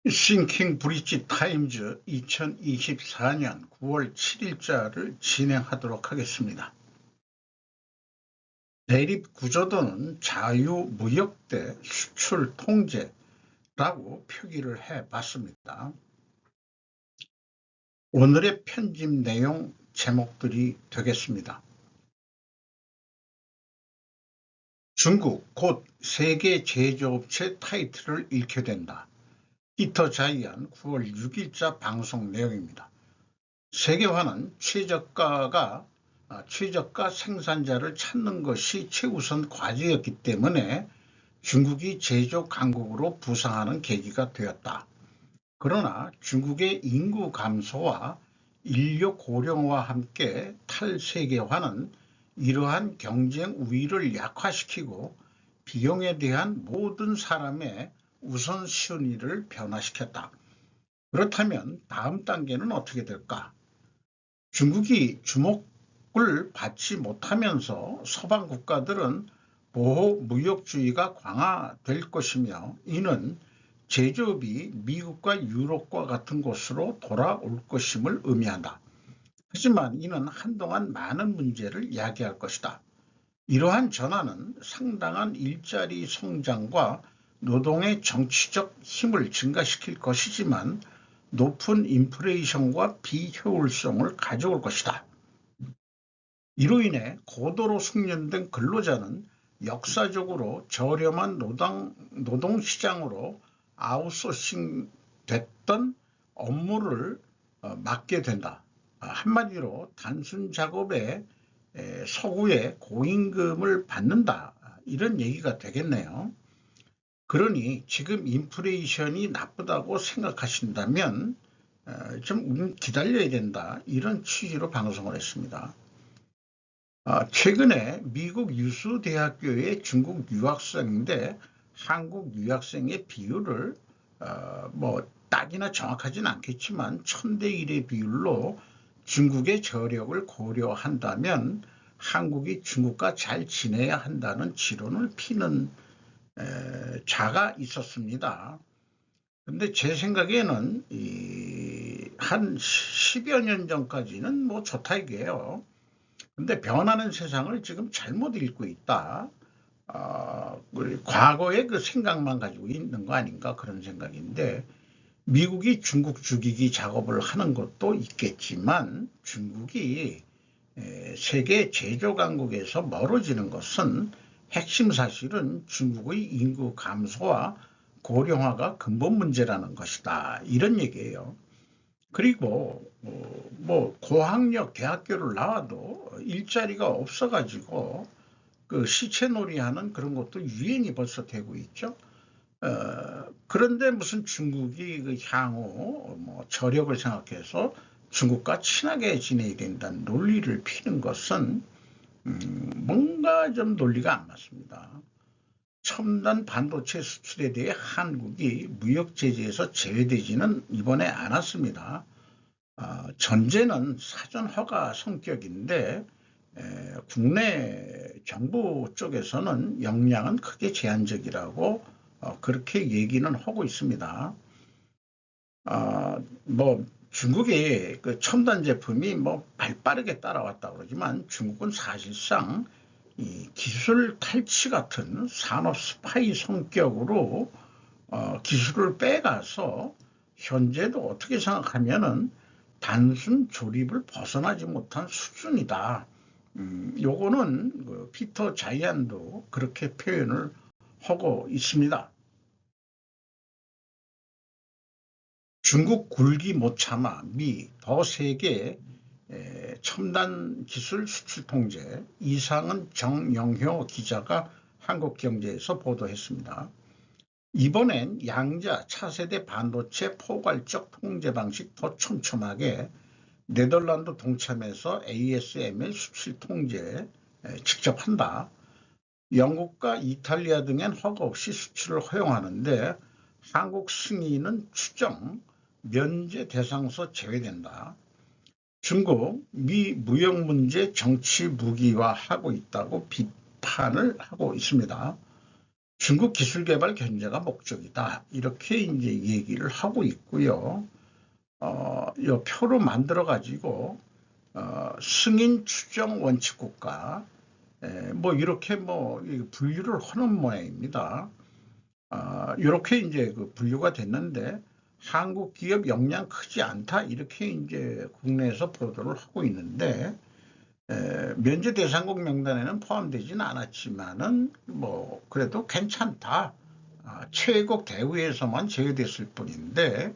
싱킹 브릿지 타임즈 2024년 9월 7일자를 진행하도록 하겠습니다. 대립 구조도는 자유무역대 수출 통제라고 표기를 해봤습니다. 오늘의 편집 내용 제목들이 되겠습니다. 중국 곧 세계 제조업체 타이틀을 잃게 된다. 피터 자이언 9월 6일자 방송 내용입니다. 세계화는 최저가 생산자를 찾는 것이 최우선 과제였기 때문에 중국이 제조 강국으로 부상하는 계기가 되었다. 그러나 중국의 인구 감소와 인력 고령화와 함께 탈세계화는 이러한 경쟁 우위를 약화시키고 비용에 대한 모든 사람의 우선순위를 변화시켰다. 그렇다면 다음 단계는 어떻게 될까? 중국이 주목을 받지 못하면서 서방 국가들은 보호무역주의가 강화될 것이며 이는 제조업이 미국과 유럽과 같은 곳으로 돌아올 것임을 의미한다. 하지만 이는 한동안 많은 문제를 야기할 것이다. 이러한 전환은 상당한 일자리 성장과 노동의 정치적 힘을 증가시킬 것이지만 높은 인플레이션과 비효율성을 가져올 것이다. 이로 인해 고도로 숙련된 근로자는 역사적으로 저렴한 노동시장으로 아웃소싱 됐던 업무를 맡게 된다. 한마디로 단순 작업에 서구의 고임금을 받는다. 이런 얘기가 되겠네요. 그러니 지금 인플레이션이 나쁘다고 생각하신다면 좀 기다려야 된다. 이런 취지로 방송을 했습니다. 최근에 미국 유수 대학교의 중국 유학생인데 한국 유학생의 비율을 딱이나 정확하진 않겠지만 1000대 1의 비율로 중국의 저력을 고려한다면 한국이 중국과 잘 지내야 한다는 지론을 피는 자가 있었습니다. 근데 제 생각에는 한 10여 년 전까지는 뭐 좋다 이게요. 근데 변하는 세상을 지금 잘못 읽고 있다. 과거의 그 생각만 가지고 있는 거 아닌가 그런 생각인데 미국이 중국 죽이기 작업을 하는 것도 있겠지만 중국이 세계 제조 강국에서 멀어지는 것은 핵심 사실은 중국의 인구 감소와 고령화가 근본 문제라는 것이다. 이런 얘기예요. 그리고 뭐 고학력 대학교를 나와도 일자리가 없어가지고 그 시체놀이하는 그런 것도 유행이 벌써 되고 있죠. 그런데 무슨 중국이 그 향후 저력을 생각해서 중국과 친하게 지내야 된다는 논리를 피는 것은 뭔가 좀 논리가 안 맞습니다. 첨단 반도체 수출에 대해 한국이 무역 제재에서 제외되지는 이번에 않았습니다. 전제는 사전 허가 성격인데 국내 정부 쪽에서는 역량은 크게 제한적이라고 그렇게 얘기는 하고 있습니다. 중국의 그 첨단 제품이 발빠르게 따라왔다 그러지만 중국은 사실상 이 기술 탈취 같은 산업 스파이 성격으로 기술을 빼가서 현재도 어떻게 생각하면은 단순 조립을 벗어나지 못한 수준이다. 요거는 그 피터 자이언도 그렇게 표현을 하고 있습니다. 중국 굴기 못 참아 미 더 세계 첨단 기술 수출 통제 이상은 정영효 기자가 한국경제에서 보도했습니다. 이번엔 양자 차세대 반도체 포괄적 통제 방식 더 촘촘하게 네덜란드 동참해서 ASML 수출 통제 직접 한다. 영국과 이탈리아 등엔 허가 없이 수출을 허용하는데 한국 승인은 추정, 면제 대상에서 제외된다. 중국, 미 무역 문제 정치 무기화하고 있다고 비판을 하고 있습니다. 중국 기술개발 견제가 목적이다. 이렇게 이제 얘기를 하고 있고요. 이 표로 만들어 가지고 승인 추정 원칙 국가 뭐 이렇게 뭐 분류를 하는 모양입니다. 이렇게 이제 그 분류가 됐는데 한국 기업 역량 크지 않다 이렇게 이제 국내에서 보도를 하고 있는데 면제 대상국 명단에는 포함되지는 않았지만은 뭐 그래도 괜찮다. 최애국 대우에서만 제외됐을 뿐인데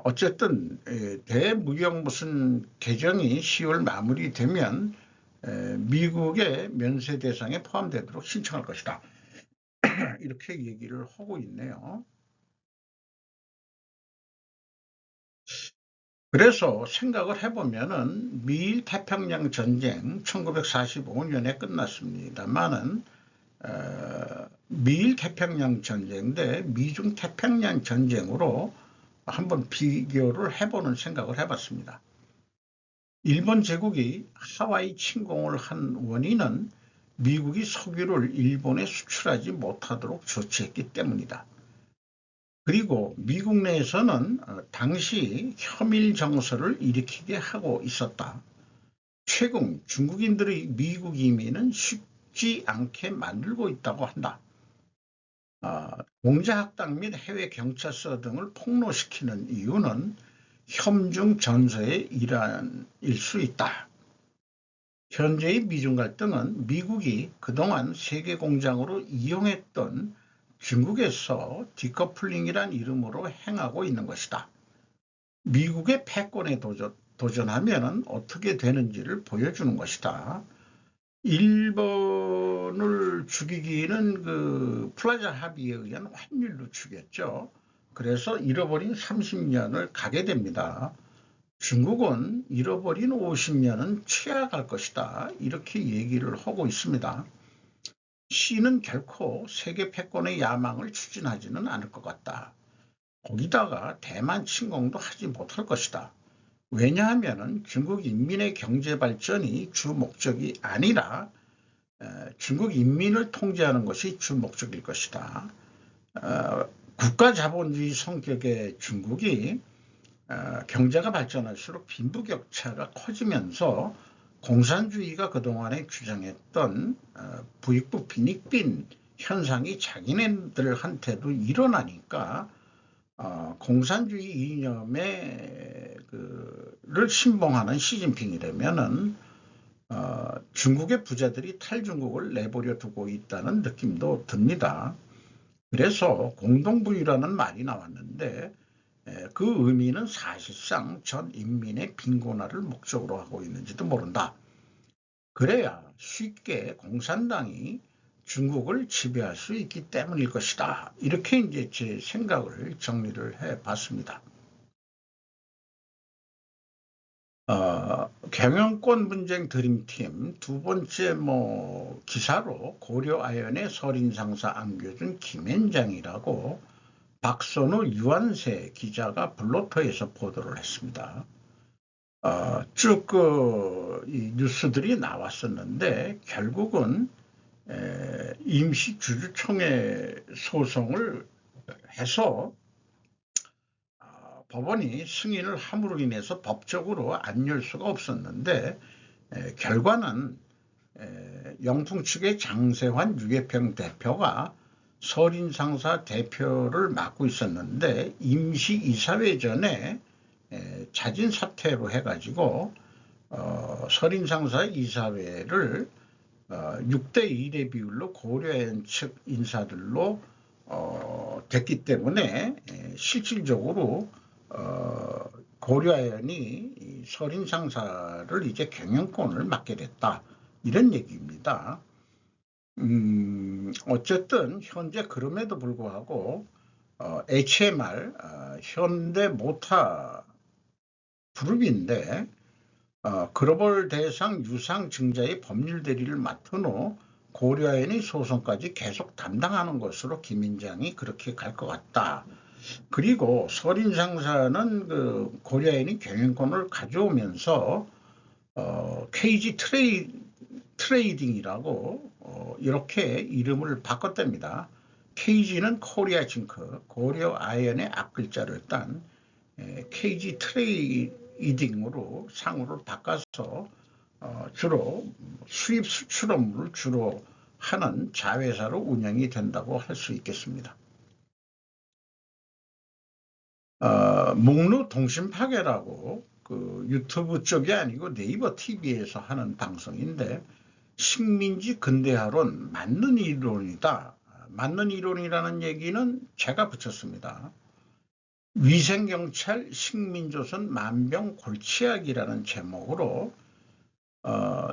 어쨌든 대무역 무슨 개정이 10월 마무리되면 미국의 면세 대상에 포함되도록 신청할 것이다. 이렇게 얘기를 하고 있네요. 그래서 생각을 해보면은 미일 태평양 전쟁 1945년에 끝났습니다만은 미일 태평양 전쟁 대 미중 태평양 전쟁으로 한번 비교를 해보는 생각을 해봤습니다. 일본 제국이 하와이 침공을 한 원인은 미국이 석유를 일본에 수출하지 못하도록 조치했기 때문이다. 그리고 미국 내에서는 당시 혐일 정서를 일으키게 하고 있었다. 최근 중국인들의 미국 이민은 쉽지 않게 만들고 있다고 한다. 공자학당 및 해외 경찰서 등을 폭로시키는 이유는 혐중 전서의 일환일 수 있다. 현재의 미중 갈등은 미국이 그동안 세계 공장으로 이용했던 중국에서 디커플링이란 이름으로 행하고 있는 것이다. 미국의 패권에 도전하면 어떻게 되는지를 보여주는 것이다. 일본을 죽이기는 그 플라자 합의에 의한 환율로 죽였죠. 그래서 잃어버린 30년을 가게 됩니다. 중국은 잃어버린 50년은 취약할 것이다. 이렇게 얘기를 하고 있습니다. 시는 결코 세계 패권의 야망을 추진하지는 않을 것 같다. 거기다가 대만 침공도 하지 못할 것이다. 왜냐하면 중국 인민의 경제 발전이 주 목적이 아니라 중국 인민을 통제하는 것이 주 목적일 것이다. 국가 자본주의 성격의 중국이 경제가 발전할수록 빈부격차가 커지면서 공산주의가 그동안에 주장했던 부익부 빈익빈 현상이 자기네들한테도 일어나니까 공산주의 이념을 신봉하는 시진핑이라면은 중국의 부자들이 탈중국을 내버려 두고 있다는 느낌도 듭니다. 그래서 공동부유라는 말이 나왔는데 그 의미는 사실상 전 인민의 빈곤화를 목적으로 하고 있는지도 모른다. 그래야 쉽게 공산당이 중국을 지배할 수 있기 때문일 것이다. 이렇게 이제 제 생각을 정리를 해봤습니다. 경영권 분쟁 드림팀 두 번째 기사로 고려아연의 설인상사 안겨준 김앤장이라고 박선우 유한세 기자가 블로터에서 보도를 했습니다. 쭉 이 뉴스들이 나왔었는데 결국은 임시주주총회 소송을 해서 법원이 승인을 함으로 인해서 법적으로 안 열 수가 없었는데 결과는 영풍 측의 장세환 유해평 대표가 설인상사 대표를 맡고 있었는데 임시이사회 전에 자진 사퇴로 해가지고 설인상사 이사회를 6대1의 비율로 고려아연 측 인사들로 됐기 때문에 실질적으로 고려아연이 설인상사를 이제 경영권을 맡게 됐다. 이런 얘기입니다. 어쨌든 현재 그럼에도 불구하고 HMR 현대모타 그룹인데 글로벌 대상 유상 증자의 법률 대리를 맡은 후 고려아연의 소송까지 계속 담당하는 것으로 김앤장이 그렇게 갈 것 같다. 그리고 설인상사는 그 고려아연이 경영권을 가져오면서 KG 트레이딩이라고 이렇게 이름을 바꿨답니다. KG는 코리아 징크, 고려 아연의 앞글자를 딴 KG 트레이딩으로 상호를 바꿔서 주로 수입 수출 업무를 주로 하는 자회사로 운영이 된다고 할 수 있겠습니다. 목루 동심 파괴라고 그 유튜브 쪽이 아니고 네이버 TV에서 하는 방송인데, 식민지 근대화론 맞는 이론이다. 맞는 이론이라는 얘기는 제가 붙였습니다. 위생경찰 식민조선 만병골치약이라는 제목으로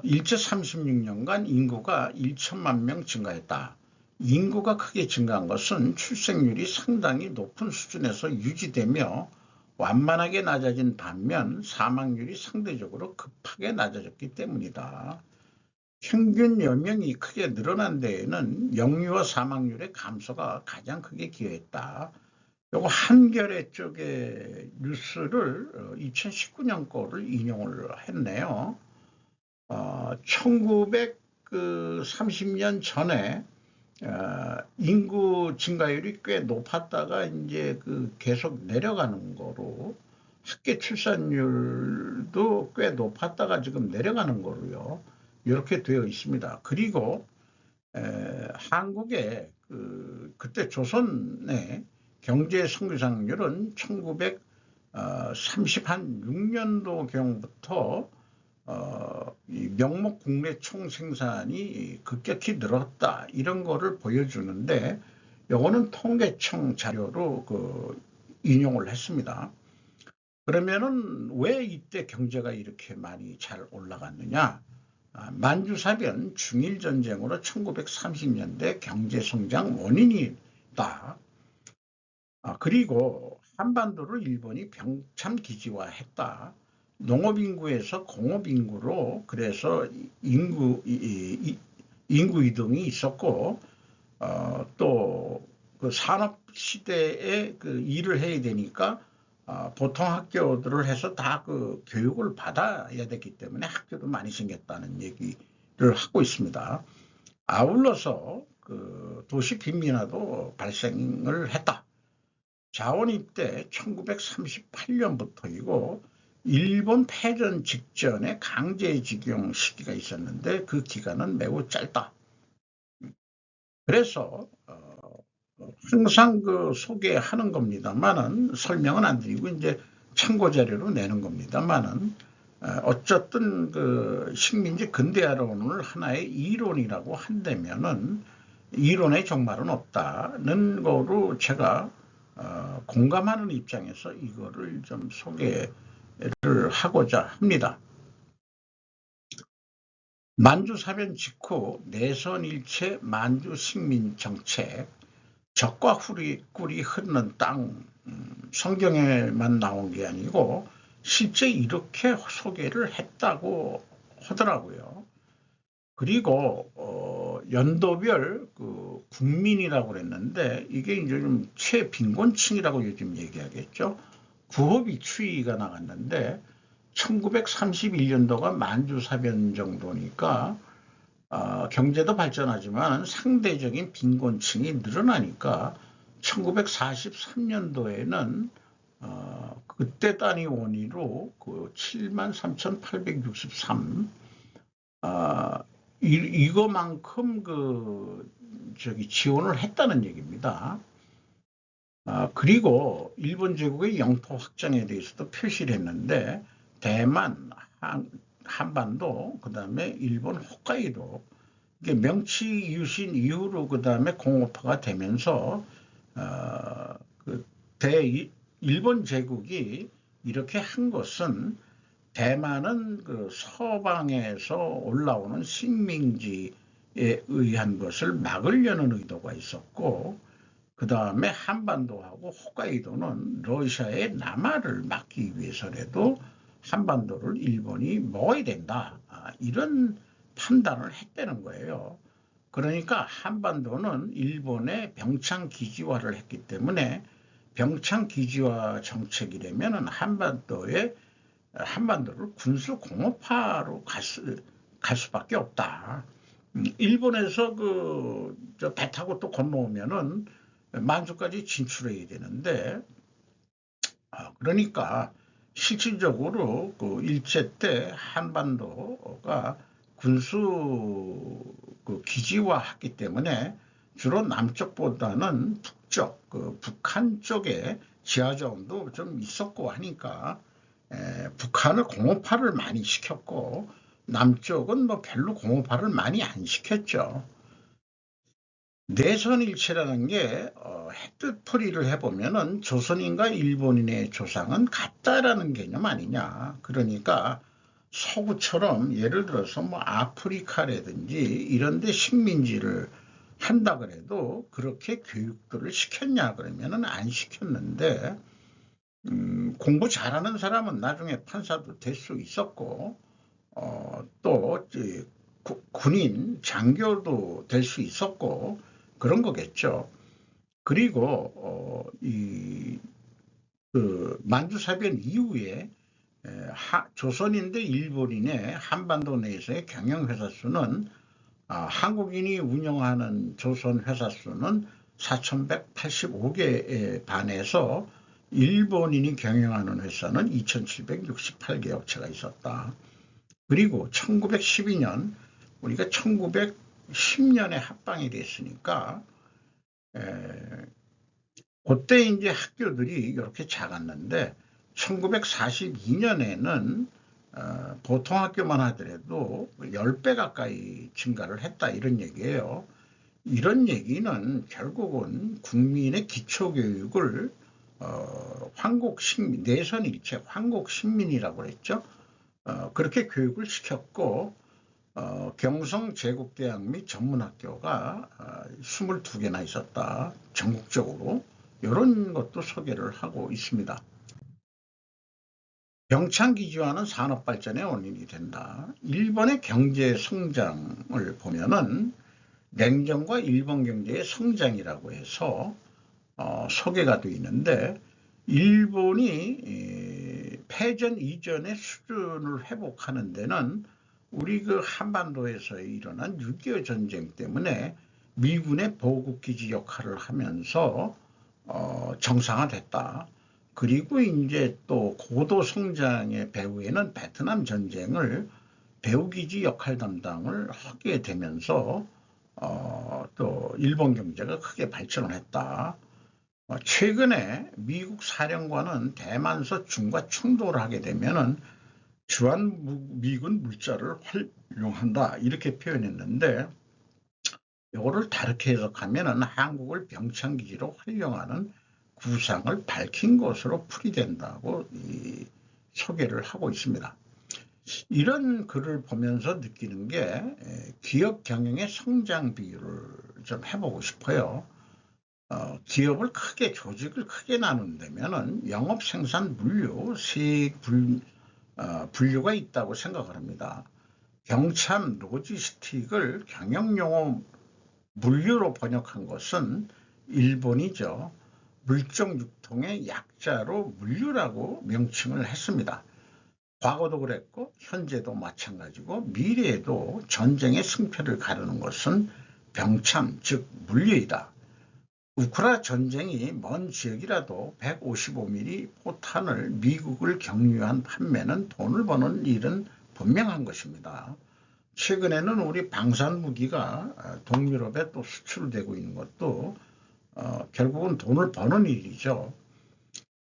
일제 36년간 인구가 1천만 명 증가했다. 인구가 크게 증가한 것은 출생률이 상당히 높은 수준에서 유지되며 완만하게 낮아진 반면 사망률이 상대적으로 급하게 낮아졌기 때문이다. 평균 연령이 크게 늘어난 데에는 영유아 사망률의 감소가 가장 크게 기여했다. 요거 한겨레 쪽의 뉴스를 2019년 거를 인용을 했네요. 1930년 전에 인구 증가율이 꽤 높았다가 이제 계속 내려가는 거로, 학계 출산율도 꽤 높았다가 지금 내려가는 거로요. 이렇게 되어 있습니다. 그리고 한국의 그때 조선의 경제 성장률은 1936년도경부터 이 명목 국내 총생산이 급격히 늘었다, 이런 거를 보여주는데, 요거는 통계청 자료로 인용을 했습니다. 그러면은 왜 이때 경제가 이렇게 많이 잘 올라갔느냐? 만주사변 중일전쟁으로 1930년대 경제성장 원인이다. 그리고 한반도를 일본이 병참기지화했다. 농업인구에서 공업인구로, 그래서 인구 이동이 있었고, 또 그 산업시대에 일을 해야 되니까 보통 학교들을 해서 다 교육을 받아야 되기 때문에 학교도 많이 생겼다는 얘기를 하고 있습니다. 아울러서 도시 빈민화도 발생을 했다. 자원 입대 1938년부터이고 일본 패전 직전에 강제징용 시기가 있었는데 그 기간은 매우 짧다. 그래서 항상 소개하는 겁니다만은, 설명은 안 드리고 이제 참고 자료로 내는 겁니다만은, 어쨌든 식민지 근대화론을 하나의 이론이라고 한다면은 이론의 종말은 없다는 거로 제가 공감하는 입장에서 이거를 좀 소개를 하고자 합니다. 만주사변 직후 내선일체 만주 식민정책, 적과 꿀이 흐르는 땅, 성경에만 나온 게 아니고 실제 이렇게 소개를 했다고 하더라고요. 그리고 연도별 국민이라고 그랬는데, 이게 이제 좀 최빈곤층이라고 요즘 얘기하겠죠. 구호비 추이가 나갔는데 1931년도가 만주사변 정도니까 경제도 발전하지만 상대적인 빈곤층이 늘어나니까 1943년도에는 그때 단위 원위로 73,863 이거만큼 지원을 했다는 얘기입니다. 그리고 일본 제국의 영토 확장에 대해서도 표시를 했는데, 대만, 한반도, 그 다음에 일본 홋카이도, 이게 명치 유신 이후로 그 다음에 공업화가 되면서 일본 제국이 이렇게 한 것은, 대만은 서방에서 올라오는 식민지에 의한 것을 막으려는 의도가 있었고, 그 다음에 한반도하고 홋카이도는 러시아의 남하를 막기 위해서라도 한반도를 일본이 먹어야 된다, 이런 판단을 했다는 거예요. 그러니까 한반도는 일본의 병창기지화를 했기 때문에 병창기지화 정책이라면 한반도를 군수공업화로 갈 수밖에 없다. 일본에서 배 타고 또 건너오면은 만주까지 진출해야 되는데, 그러니까 실질적으로 일제 때 한반도가 군수 기지화했기 때문에 주로 남쪽보다는 북쪽, 북한 쪽에 지하자원도 좀 있었고 하니까 북한을 공업화를 많이 시켰고 남쪽은 뭐 별로 공업화를 많이 안 시켰죠. 내선일체라는 게 해뜻풀이를 해보면은 조선인과 일본인의 조상은 같다라는 개념 아니냐. 그러니까 서구처럼 예를 들어서 뭐 아프리카라든지 이런 데 식민지를 한다 그래도 그렇게 교육들을 시켰냐 그러면은 안 시켰는데, 공부 잘하는 사람은 나중에 판사도 될 수 있었고, 또 군인 장교도 될 수 있었고 그런 거겠죠. 그리고 만주사변 이후에 조선인대 일본인의 한반도 내에서의 경영회사 수는 한국인이 운영하는 조선 회사 수는 4,185개에 반해서 일본인이 경영하는 회사는 2,768개 업체가 있었다. 그리고 1912년 우리가 1910년에 합방이 됐으니까 그때 이제 학교들이 이렇게 작았는데 1942년에는 보통 학교만 하더라도 10배 가까이 증가를 했다 이런 얘기예요. 이런 얘기는 결국은 국민의 기초교육을 황국식민, 내선일체 황국식민이라고 그랬죠. 그렇게 교육을 시켰고 경성제국대학 및 전문학교가 22개나 있었다. 전국적으로. 이런 것도 소개를 하고 있습니다. 병창기지화는 산업발전의 원인이 된다. 일본의 경제 성장을 보면은 냉전과 일본 경제의 성장이라고 해서 소개가 되어 있는데, 일본이 패전 이전의 수준을 회복하는 데는 우리 한반도에서 일어난 6.25 전쟁 때문에 미군의 보급기지 역할을 하면서 정상화됐다. 그리고 이제 또 고도 성장의 배후에는 베트남 전쟁을 배후기지 역할 담당을 하게 되면서 또 일본 경제가 크게 발전을 했다. 최근에 미국 사령관은 대만서 중과 충돌을 하게 되면은 주한 미군 물자를 활용한다 이렇게 표현했는데, 이거를 다르게 해석하면은 한국을 병창기지로 활용하는 구상을 밝힌 것으로 풀이된다고 소개를 하고 있습니다. 이런 글을 보면서 느끼는 게 기업 경영의 성장 비율을 좀 해보고 싶어요. 기업을 크게, 조직을 크게 나눈다면은 영업, 생산, 물류, 세액, 분류가 있다고 생각을 합니다. 경참, 로지스틱을 경영용어 물류로 번역한 것은 일본이죠. 물적 유통의 약자로 물류라고 명칭을 했습니다. 과거도 그랬고 현재도 마찬가지고 미래에도 전쟁의 승패를 가르는 것은 병참, 즉 물류이다. 우크라 전쟁이 먼 지역이라도 155mm 포탄을 미국을 경유한 판매는 돈을 버는 일은 분명한 것입니다. 최근에는 우리 방산 무기가 동유럽에 또 수출되고 있는 것도 결국은 돈을 버는 일이죠.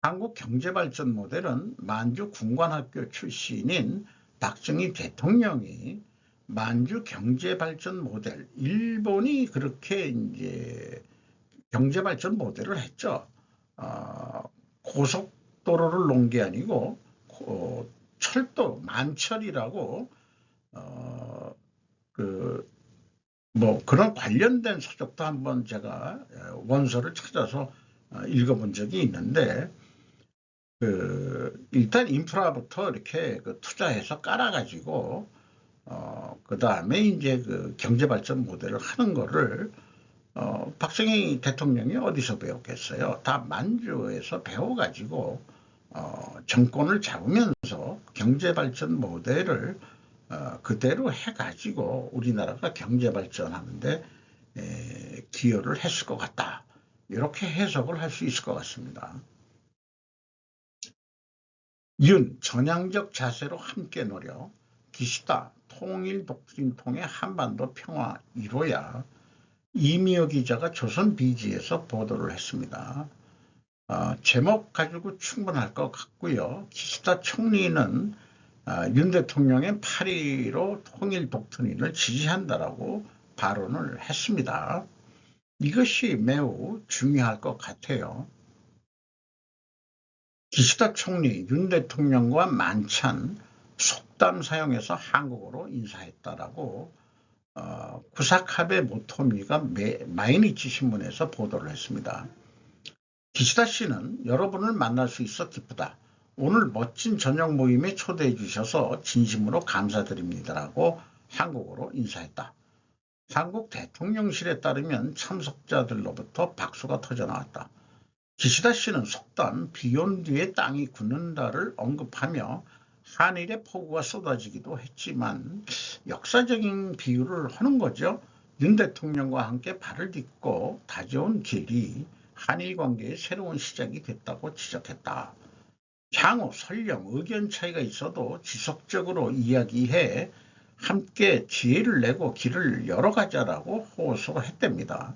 한국 경제발전 모델은 만주 군관학교 출신인 박정희 대통령이 만주 경제발전 모델, 일본이 그렇게 이제 경제발전 모델을 했죠. 고속도로를 놓은 게 아니고 철도, 만철이라고 그런 관련된 서적도 한번 제가 원서를 찾아서 읽어본 적이 있는데, 일단 인프라부터 이렇게 투자해서 깔아가지고 그 다음에 이제 경제발전 모델을 하는 거를 박정희 대통령이 어디서 배웠겠어요? 다 만주에서 배워가지고 정권을 잡으면서 경제발전 모델을 그대로 해가지고 우리나라가 경제 발전하는데 기여를 했을 것 같다. 이렇게 해석을 할 수 있을 것 같습니다. 윤, 전향적 자세로 함께 노력. 기시다, 통일 독진 통해 한반도 평화 이뤄야. 이미혁 기자가 조선비지에서 보도를 했습니다. 제목 가지고 충분할 것 같고요. 기시다 총리는 윤 대통령의 8.15 통일 독트린을 지지한다라고 발언을 했습니다. 이것이 매우 중요할 것 같아요. 기시다 총리, 윤 대통령과 만찬, 속담 사용해서 한국어로 인사했다라고 구사카베 모토미가 마이니치 신문에서 보도를 했습니다. 기시다 씨는 여러분을 만날 수 있어 기쁘다. 오늘 멋진 저녁 모임에 초대해 주셔서 진심으로 감사드립니다라고 한국어로 인사했다. 한국 대통령실에 따르면 참석자들로부터 박수가 터져나왔다. 기시다 씨는 속담 비온 뒤에 땅이 굳는다를 언급하며 한일의 폭우가 쏟아지기도 했지만 역사적인 비유를 하는 거죠. 윤 대통령과 함께 발을 딛고 다져온 길이 한일 관계의 새로운 시작이 됐다고 지적했다. 향후 설령 의견 차이가 있어도 지속적으로 이야기해 함께 지혜를 내고 길을 열어가자라고 호소했답니다.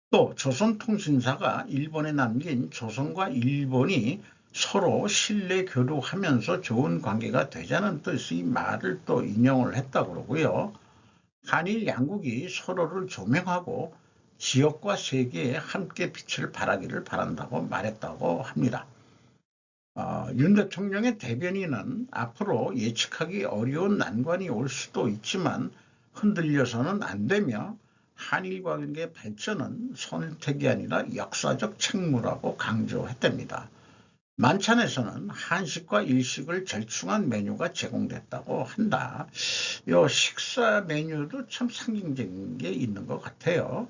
또 조선통신사가 일본에 남긴 조선과 일본이 서로 신뢰 교류하면서 좋은 관계가 되자는 뜻의 말을 또 인용을 했다고 그러고요. 한일 양국이 서로를 조명하고 지역과 세계에 함께 빛을 발하기를 바란다고 말했다고 합니다. 윤 대통령의 대변인은 앞으로 예측하기 어려운 난관이 올 수도 있지만 흔들려서는 안 되며 한일 관계 발전은 선택이 아니라 역사적 책무라고 강조했답니다. 만찬에서는 한식과 일식을 절충한 메뉴가 제공됐다고 한다. 이 식사 메뉴도 참 상징적인 게 있는 것 같아요.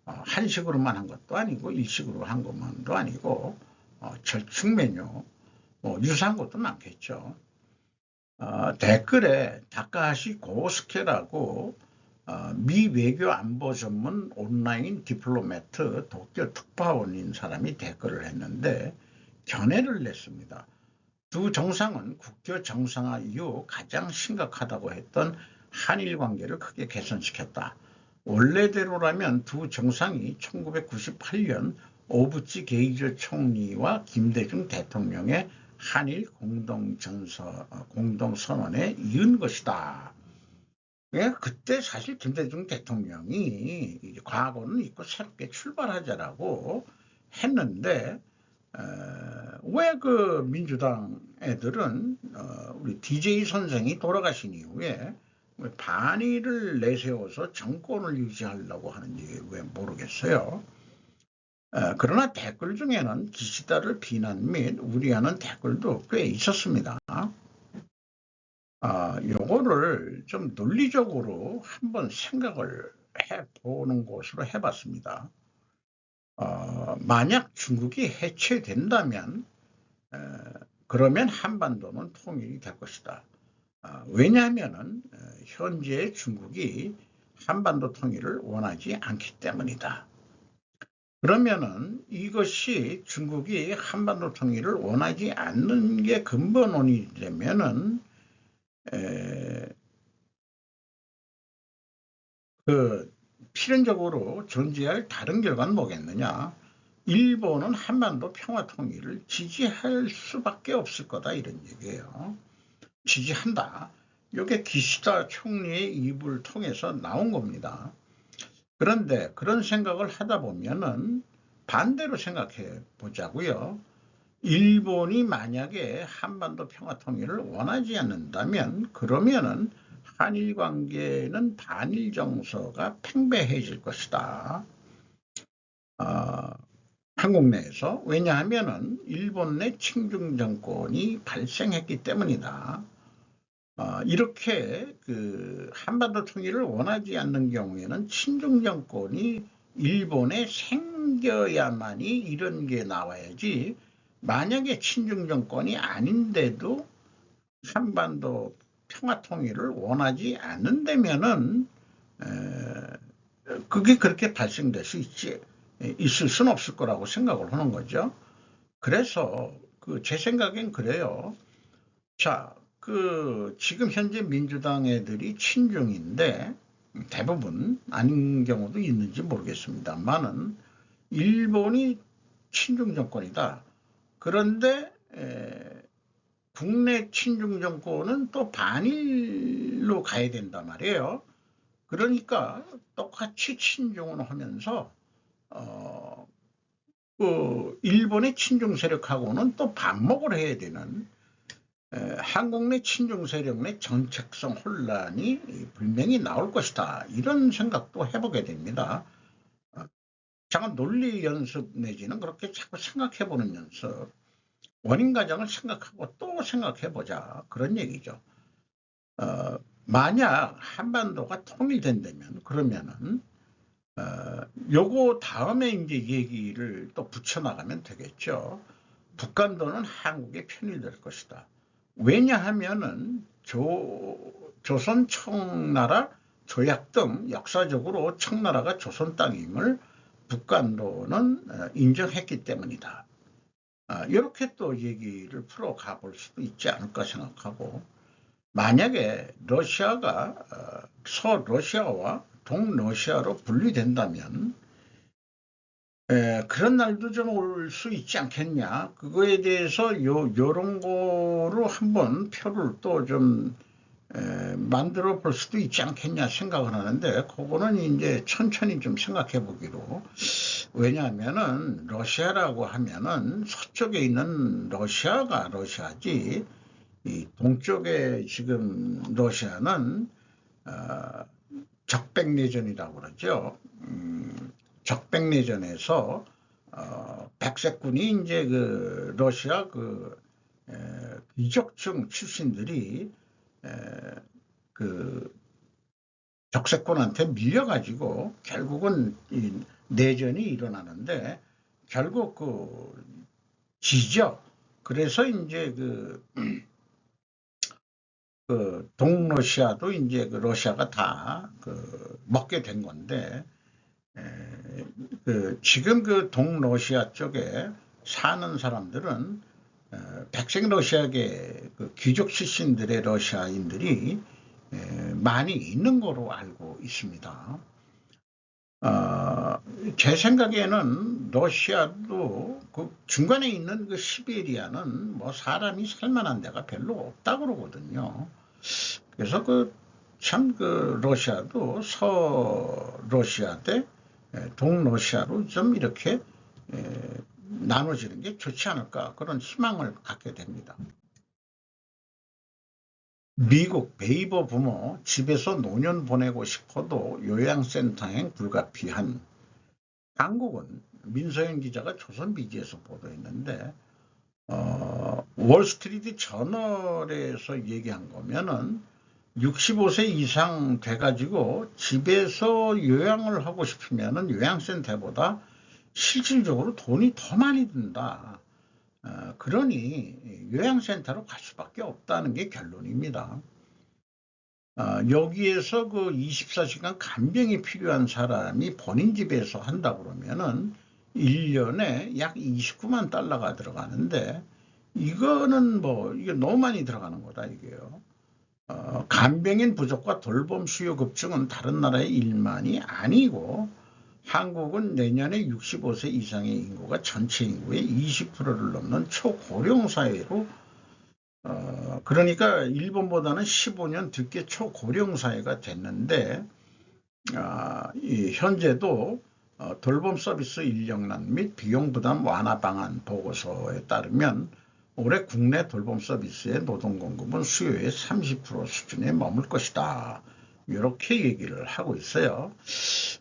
한식으로만 한 것도 아니고 일식으로 한 것만도 아니고 절충 메뉴, 유사한 것도 많겠죠. 댓글에 다카하시 고스케라고 미 외교 안보 전문 온라인 디플로매트 도쿄 특파원인 사람이 댓글을 했는데 견해를 냈습니다. 두 정상은 국교 정상화 이후 가장 심각하다고 했던 한일 관계를 크게 개선시켰다. 원래대로라면 두 정상이 1998년 오부치 게이저 총리와 김대중 대통령의 한일 공동선언에 이은 것이다. 그때 사실 김대중 대통령이 과거는 있고 새롭게 출발하자라고 했는데 왜 그 민주당 애들은 우리 DJ 선생이 돌아가신 이후에 반일을 내세워서 정권을 유지하려고 하는지 왜 모르겠어요. 그러나 댓글 중에는 기시다를 비난 및 우려하는 댓글도 꽤 있었습니다. 요거를 좀 논리적으로 한번 생각을 해보는 것으로 해봤습니다. 만약 중국이 해체된다면 그러면 한반도는 통일이 될 것이다. 왜냐하면 현재 중국이 한반도 통일을 원하지 않기 때문이다. 그러면은 이것이 중국이 한반도 통일을 원하지 않는 게 근본원이 되면은 필연적으로 존재할 다른 결과는 뭐겠느냐? 일본은 한반도 평화 통일을 지지할 수밖에 없을 거다 이런 얘기예요. 지지한다. 이게 기시다 총리의 입을 통해서 나온 겁니다. 그런데 그런 생각을 하다 보면은 반대로 생각해 보자고요. 일본이 만약에 한반도 평화 통일을 원하지 않는다면 그러면은 한일 관계는 반일 정서가 팽배해질 것이다. 한국 내에서 왜냐하면은 일본 내 친중 정권이 발생했기 때문이다. 이렇게 한반도 통일을 원하지 않는 경우에는 친중 정권이 일본에 생겨야만이 이런 게 나와야지 만약에 친중 정권이 아닌데도 한반도 평화 통일을 원하지 않는다면은 그게 그렇게 발생될 수 있을 수는 없을 거라고 생각을 하는 거죠. 그래서 제 생각엔 그래요. 자, 지금 현재 민주당 애들이 친중인데 대부분 아닌 경우도 있는지 모르겠습니다만은 일본이 친중 정권이다. 그런데 국내 친중 정권은 또 반일로 가야 된단 말이에요. 그러니까 똑같이 친중을 하면서 일본의 친중 세력하고는 또 반목을 해야 되는 한국 내 친중 세력 내 정책성 혼란이 분명히 나올 것이다. 이런 생각도 해보게 됩니다. 잠깐 논리 연습 내지는 그렇게 자꾸 생각해보는 연습. 원인 가정을 생각하고 또 생각해보자. 그런 얘기죠. 만약 한반도가 통일된다면 그러면은 요거 다음에 이제 얘기를 또 붙여나가면 되겠죠. 북한도는 한국의 편일될 것이다. 왜냐하면은 조선 청나라 조약 등 역사적으로 청나라가 조선 땅임을 북한도는 인정했기 때문이다. 이렇게 또 얘기를 풀어가 볼 수도 있지 않을까 생각하고, 만약에 러시아가 서러시아와 동러시아로 분리된다면 그런 날도 좀 올 수 있지 않겠냐. 그거에 대해서 요런 거로 한번 표를 또 좀 만들어 볼 수도 있지 않겠냐 생각을 하는데, 그거는 이제 천천히 좀 생각해 보기로. 왜냐하면은 러시아라고 하면은 서쪽에 있는 러시아가 러시아지, 이 동쪽에 지금 러시아는 적백내전이라고 그러죠. 적백내전에서 백색군이 이제 러시아 귀족층 출신들이 적색군한테 밀려가지고 결국은 이 내전이 일어나는데 결국 지죠. 그래서 이제 동러시아도 이제 러시아가 다 먹게 된 건데, 지금 동러시아 쪽에 사는 사람들은 백색 러시아계 귀족 출신들의 러시아인들이 많이 있는 거로 알고 있습니다. 제 생각에는 러시아도 중간에 있는 시베리아는 뭐 사람이 살만한 데가 별로 없다고 그러거든요. 그래서 참 러시아도 서러시아 대 동러시아로 좀 이렇게 나눠지는 게 좋지 않을까, 그런 희망을 갖게 됩니다. 미국 베이버 부모 집에서 노년 보내고 싶어도 요양센터행 불가피한. 한국은 민서영 기자가 조선비지에서 보도했는데 월스트리트 저널에서 얘기한 거면은 65세 이상 돼가지고 집에서 요양을 하고 싶으면은 요양센터보다 실질적으로 돈이 더 많이 든다. 그러니 요양센터로 갈 수밖에 없다는 게 결론입니다. 여기에서 24시간 간병이 필요한 사람이 본인 집에서 한다 그러면은 1년에 약 29만 달러가 들어가는데, 이거는 이게 너무 많이 들어가는 거다 이게요. 간병인 부족과 돌봄 수요 급증은 다른 나라의 일만이 아니고, 한국은 내년에 65세 이상의 인구가 전체 인구의 20%를 넘는 초고령 사회로, 그러니까 일본보다는 15년 늦게 초고령 사회가 됐는데, 현재도 돌봄 서비스 인력난 및 비용 부담 완화 방안 보고서에 따르면 올해 국내 돌봄 서비스의 노동 공급은 수요의 30% 수준에 머물 것이다. 이렇게 얘기를 하고 있어요.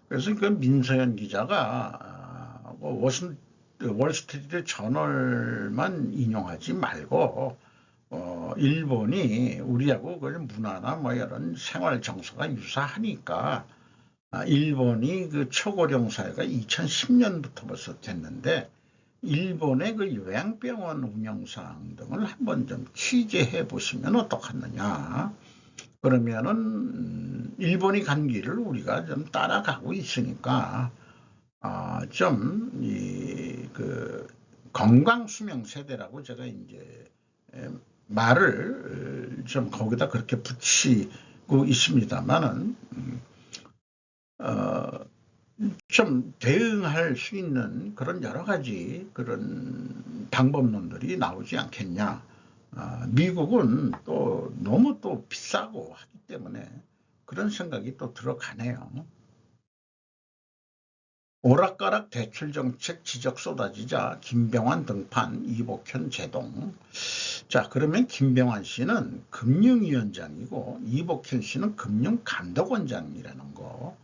그래서 민서연 기자가 월스트리트 저널만 인용하지 말고 일본이 우리하고 문화나 이런 생활 정서가 유사하니까, 일본이 초고령 사회가 2010년부터 벌써 됐는데 일본의 요양병원 운영사항 등을 한번 좀 취재해 보시면 어떻겠느냐. 그러면은 일본이 간 길을 우리가 좀 따라가고 있으니까 좀 그 건강 수명 세대라고 제가 이제 말을 좀 거기다 그렇게 붙이고 있습니다만은 좀 대응할 수 있는 그런 여러 가지 그런 방법론들이 나오지 않겠냐. 미국은 또 너무 또 비싸고 하기 때문에 그런 생각이 또 들어가네요. 오락가락 대출정책 지적 쏟아지자 김병환 등판 이복현 제동. 자, 그러면 김병환 씨는 금융위원장이고 이복현 씨는 금융감독원장이라는 거.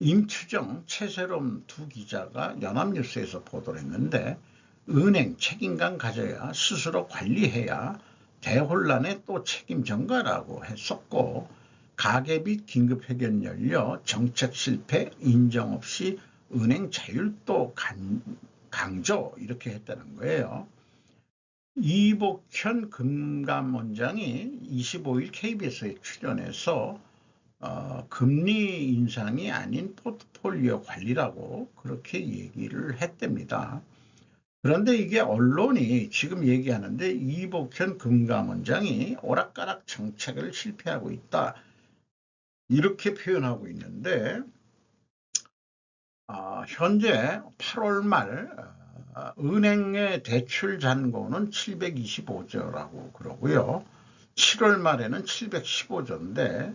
임추정, 최세롬 두 기자가 연합뉴스에서 보도를 했는데 은행 책임감 가져야 스스로 관리해야 대혼란에 또 책임 전가라고 했었고 가계빚 긴급회견 열려 정책 실패 인정 없이 은행 자율도 강조 이렇게 했다는 거예요. 이복현 금감원장이 25일 KBS에 출연해서 금리 인상이 아닌 포트폴리오 관리라고 그렇게 얘기를 했답니다. 그런데 이게 언론이 지금 얘기하는데 이복현 금감원장이 오락가락 정책을 실패하고 있다 이렇게 표현하고 있는데 현재 8월 말 은행의 대출 잔고는 725조라고 그러고요. 7월 말에는 715조인데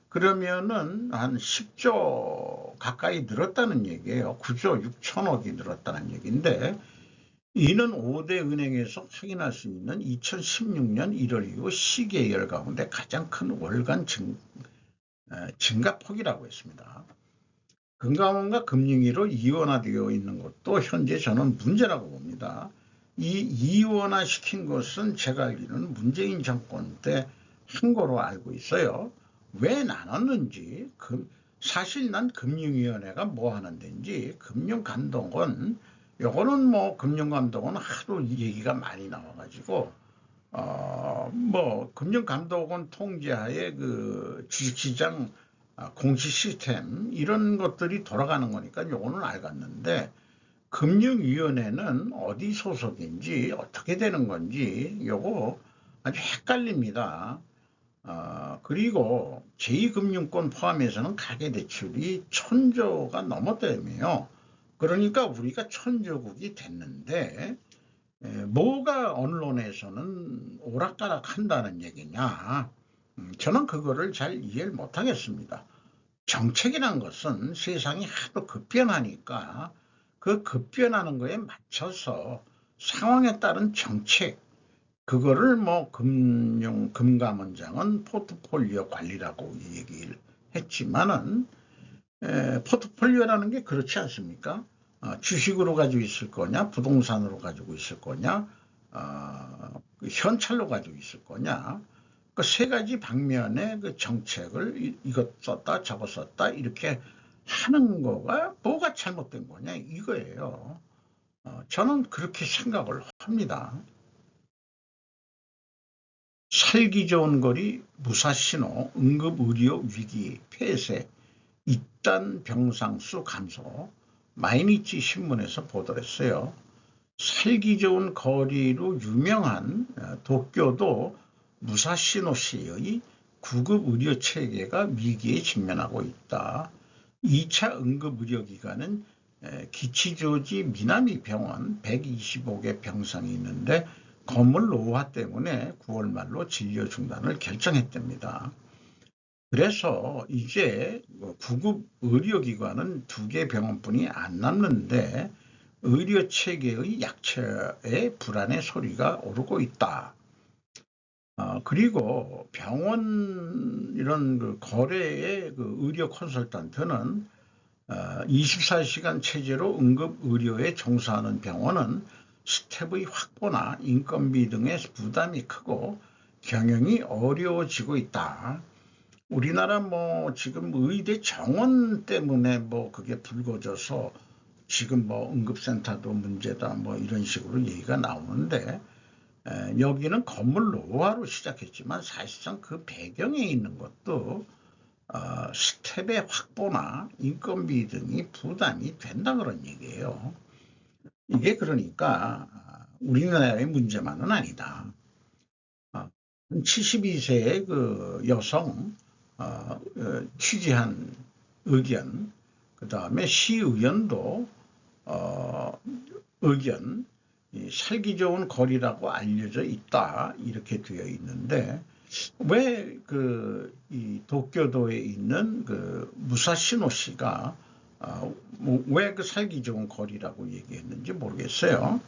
그러면은 한 10조 가까이 늘었다는 얘기예요. 9조 6천억이 늘었다는 얘기인데 이는 5대 은행에서 확인할 수 있는 2016년 1월 이후 시계열 가운데 가장 큰 월간 증가폭이라고 했습니다. 금감원과 금융위로 이원화되어 있는 것도 현재 저는 문제라고 봅니다. 이 이원화시킨 것은 제가 알기로는 문재인 정권 때 한 거로 알고 있어요. 왜 나눴는지 사실 난 금융위원회가 뭐 하는 데인지 금융감독원 요거는 뭐 금융감독원 하도 얘기가 많이 나와가지고 뭐 금융감독원 통제하에 그 주식시장 공시 시스템 이런 것들이 돌아가는 거니까 요거는 알겠는데 금융위원회는 어디 소속인지 어떻게 되는 건지 요거 아주 헷갈립니다. 그리고 제2금융권 포함해서는 가계대출이 1000조가 넘었다며요. 그러니까 우리가 천조국이 됐는데 뭐가 언론에서는 오락가락 한다는 얘기냐. 저는 그거를 잘 이해를 못하겠습니다. 정책이란 것은 세상이 하도 급변하니까 그 급변하는 거에 맞춰서 상황에 따른 정책 그거를 뭐 금감원장은 포트폴리오 관리라고 얘기를 했지만은 포트폴리오라는 게 그렇지 않습니까? 주식으로 가지고 있을 거냐, 부동산으로 가지고 있을 거냐, 현찰로 가지고 있을 거냐. 그 세 가지 방면의 그 정책을 이것 썼다 저것 썼다 이렇게 하는 거가 뭐가 잘못된 거냐 이거예요. 저는 그렇게 생각을 합니다. 살기 좋은 거리 무사신호 응급의료 위기 폐쇄 입단 병상수 감소 마이니치 신문에서 보도를 했어요. 살기 좋은 거리로 유명한 도쿄도 무사시노시의 구급 의료 체계가 위기에 직면하고 있다. 2차 응급의료기관은 기치조지 미나미 병원 125개 병상이 있는데 건물 노후화 때문에 9월 말로 진료 중단을 결정했답니다. 그래서 이제 구급 의료기관은 2개 병원뿐이 안 남는데 의료체계의 약체에 불안의 소리가 오르고 있다. 그리고 병원 이런 그 거래의 그 의료 컨설턴트는 24시간 체제로 응급의료에 종사하는 병원은 스텝의 확보나 인건비 등의 부담이 크고 경영이 어려워지고 있다. 우리나라 뭐 지금 의대 정원 때문에 뭐 그게 불거져서 지금 뭐 응급센터도 문제다 뭐 이런 식으로 얘기가 나오는데 여기는 건물 노후화로 시작했지만 사실상 그 배경에 있는 것도 스텝의 확보나 인건비 등이 부담이 된다 그런 얘기예요. 이게 그러니까 우리나라의 문제만은 아니다. 72세의 그 여성 취재한 의견, 그 다음에 시의원도 의견, 살기 좋은 거리라고 알려져 있다 이렇게 되어 있는데 왜 이 도쿄도에 있는 그 무사시노 씨가 왜 그 살기 좋은 거리라고 얘기했는지 모르겠어요.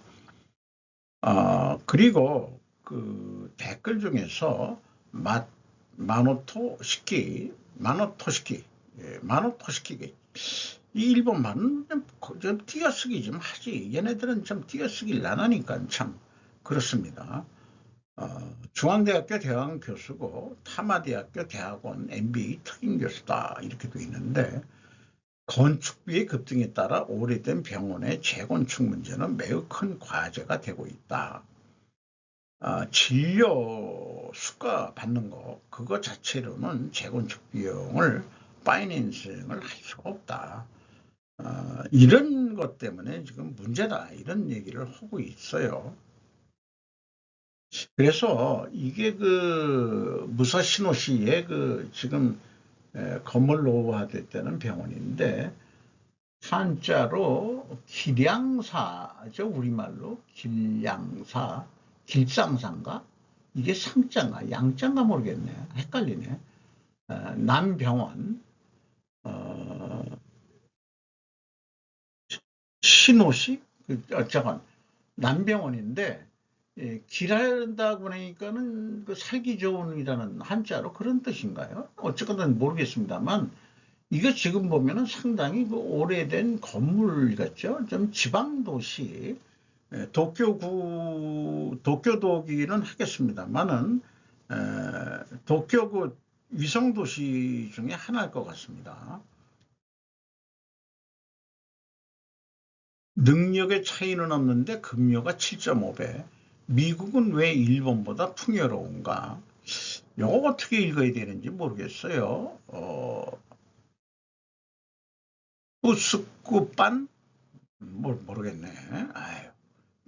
그리고 그 댓글 중에서 마노토시키 이 일본말은 좀 띄어쓰기 좀 하지. 얘네들은 좀 띄어쓰기를 안 하니까 참 그렇습니다. 중앙대학교 대학원 교수고 타마대학교 대학원 MBA 특임 교수다 이렇게 돼 있는데 건축비의 급등에 따라 오래된 병원의 재건축 문제는 매우 큰 과제가 되고 있다. 진료 수가 받는 거 그거 자체로는 재건축 비용을 파이낸싱을 할 수가 없다. 이런 것 때문에 지금 문제다 이런 얘기를 하고 있어요. 그래서 이게 그 무사시노시의 그 지금 건물 노후화됐다는 병원인데 한자로 길양사죠. 우리말로 길양사, 길상사인가? 이게 상자인가 양자인가 모르겠네. 헷갈리네. 남병원 신호시? 잠깐 남병원인데 길한다고 그러니까는 그 살기 좋은이라는 한자로 그런 뜻인가요? 어쨌든 모르겠습니다만 이거 지금 보면은 상당히 그 오래된 건물 같죠? 좀 지방 도시 도쿄도기는 하겠습니다만은 도쿄 그 위성 도시 중에 하나일 것 같습니다. 능력의 차이는 없는데 급료가 7.5배. 미국은 왜 일본보다 풍요로운가? 이거 어떻게 읽어야 되는지 모르겠어요. 뿌스쿠반? 모르겠네. 아유,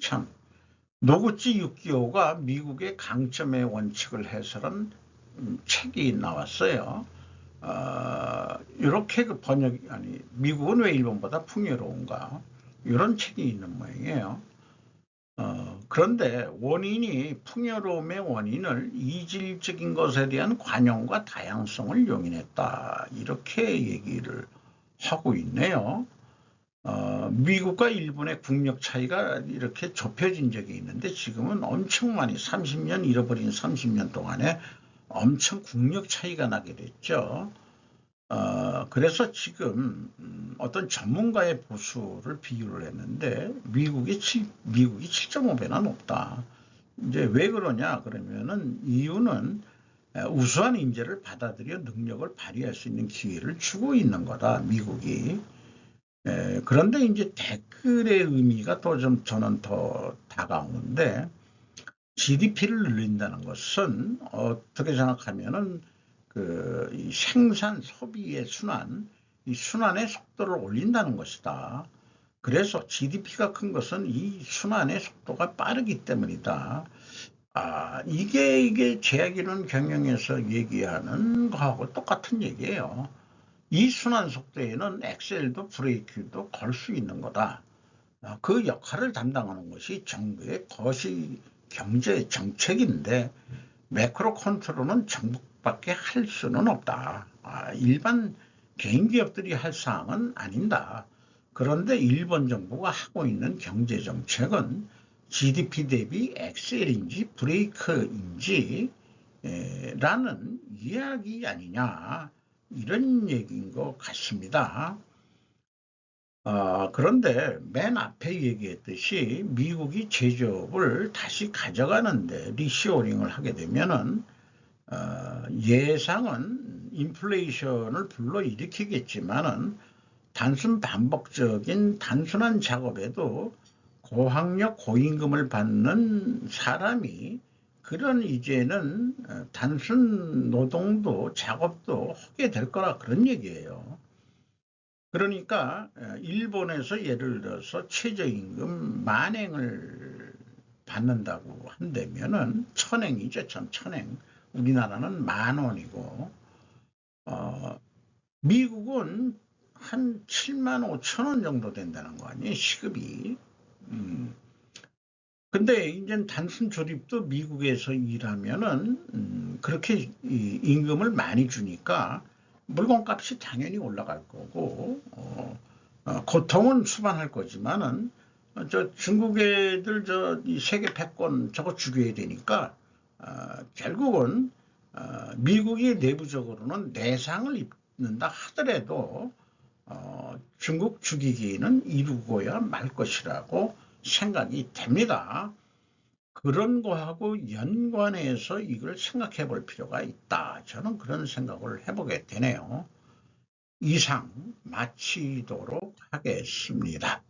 참. 노구치 유키오가 미국의 강점의 원칙을 해설한 책이 나왔어요. 이렇게 그 번역이, 아니, 미국은 왜 일본보다 풍요로운가? 이런 책이 있는 모양이에요. 그런데 원인이 풍요로움의 원인을 이질적인 것에 대한 관용과 다양성을 용인했다. 이렇게 얘기를 하고 있네요. 미국과 일본의 국력 차이가 이렇게 좁혀진 적이 있는데 지금은 엄청 많이 30년 잃어버린 30년 동안에 엄청 국력 차이가 나게 됐죠. 그래서 지금 어떤 전문가의 보수를 비유를 했는데 미국이 7.5배나 높다. 이제 왜 그러냐 그러면은 이유는 우수한 인재를 받아들여 능력을 발휘할 수 있는 기회를 주고 있는 거다 미국이. 그런데 이제 댓글의 의미가 또 좀 저는 더 다가오는데 GDP를 늘린다는 것은 어떻게 생각하면은 이 생산 소비의 순환, 이 순환의 속도를 올린다는 것이다. 그래서 GDP가 큰 것은 이 순환의 속도가 빠르기 때문이다. 이게 제약이론 경영에서 얘기하는 거하고 똑같은 얘기예요. 이 순환 속도에는 엑셀도 브레이크도 걸 수 있는 거다. 그 역할을 담당하는 것이 정부의 거시 경제 정책인데 매크로 컨트롤은 정부밖에 할 수는 없다. 일반 개인 기업들이 할 사항은 아니다. 그런데 일본 정부가 하고 있는 경제 정책은 GDP 대비 엑셀인지 브레이크인지 라는 이야기 아니냐 이런 얘기인 것 같습니다. 그런데 맨 앞에 얘기했듯이 미국이 제조업을 다시 가져가는데 리쇼링을 하게 되면은 예상은 인플레이션을 불러일으키겠지만은 단순한 작업에도 고학력 고임금을 받는 사람이 그런 이제는 단순 노동도 작업도 하게 될 거라 그런 얘기예요. 그러니까 일본에서 예를 들어서 최저임금 만행을 받는다고 한다면은 천행이죠. 천행. 우리나라는 10,000원이고 미국은 한 75,000원 정도 된다는 거 아니에요, 시급이. 근데 이제 단순 조립도 미국에서 일하면은 그렇게 임금을 많이 주니까 물건값이 당연히 올라갈 거고 고통은 수반할 거지만은 저 중국 애들 이 세계 패권 저거 죽여야 되니까 결국은 미국이 내부적으로는 내상을 입는다 하더라도 중국 죽이기는 이루고야 말 것이라고 생각이 됩니다. 그런 거하고 연관해서 이걸 생각해 볼 필요가 있다. 저는 그런 생각을 해보게 되네요. 이상 마치도록 하겠습니다.